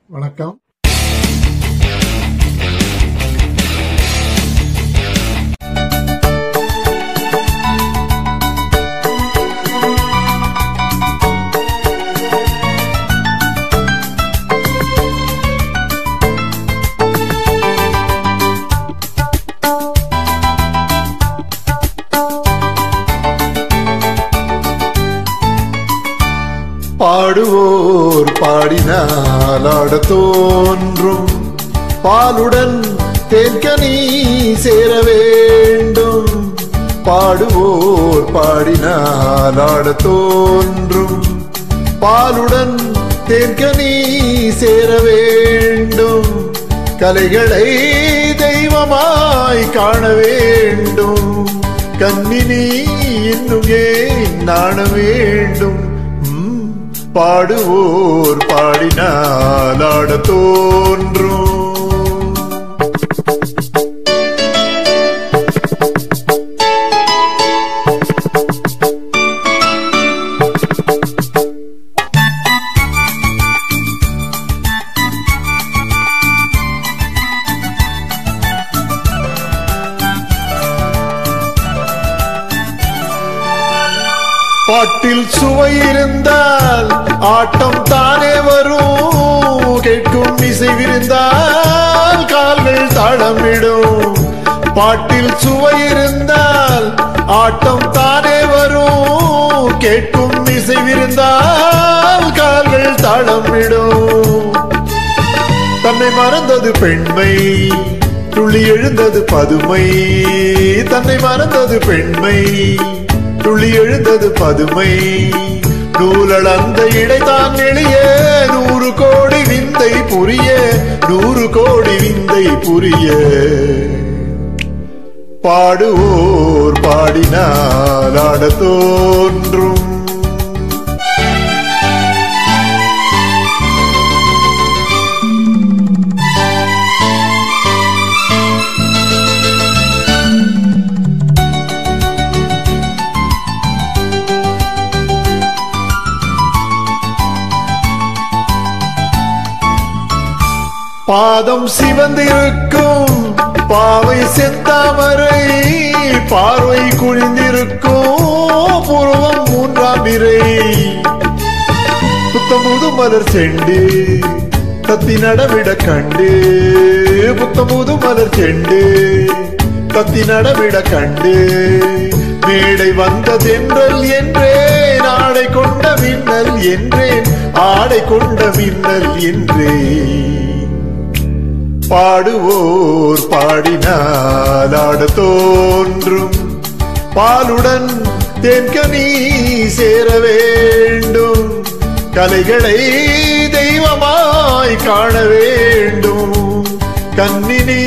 வணக்கம். பாடுவோர் பாடினால் ஆடத் தோன்றும், பாலுடன் தேன்கனி சேர வேண்டும். பாடுவோர் பாடினால் ஆடத் தோன்றும், பாலுடன் தேன்கனி சேர வேண்டும். கலைகளை தெய்வமாய் காண வேண்டும், கண்ணினி இன்னும் ஏன் நாண வேண்டும். பாடுவோர் பாடினால் ஆடத் தோன்றும். பாட்டில் சுவை இருந்தால் ஆட்டம் தானே வரும், கேட்கும் இசைவிருந்தால் கால்கள் தாளமிடும். பாட்டில் சுவை இருந்தால் ஆட்டம் தானே வரும், கேட்கும் இசைவிருந்தால் கால்கள் தாளமிடும். தன்னை மறந்தது பெண்மை, துள்ளி எழுந்தது பதுமை. தன்னை மறந்தது பெண்மை, துள்ளி எழுந்தது பதுமை. நூலளந்த இடைதான் எளிய, 100 கோடி விந்தை புரிய, 100 கோடி விந்தை புரிய. பாடுவோர் பாடினால் ஆடத் தோன்றும். பாதம் சிவந்திருக்கும் பாவை செந்தாமரை, பார்வை குழிந்திருக்கும் புருவம் 3ஆம் பிறை. புத்தமுது மலர் செண்டு தத்தி நடவிட கண்டு, புத்தமுது மலர் செண்டு தத்தி நடவிட கண்டு. மேடை வந்ததென்றல் என்றேன், ஆடை கொண்ட மின்னல் என்றேன், ஆடை கொண்ட மின்னல் என்றேன். பாடுவோர் பாடினால் ஆடத் தோன்றும், பாலுடன் தேன்கனி சேர வேண்டும். கலைகளை தெய்வமாய் காண வேண்டும், கண்ணினி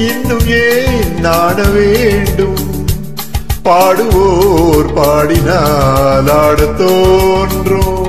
இன்னும் ஏன் நாண வேண்டும். பாடுவோர் பாடினால் ஆடத் தோன்றும்.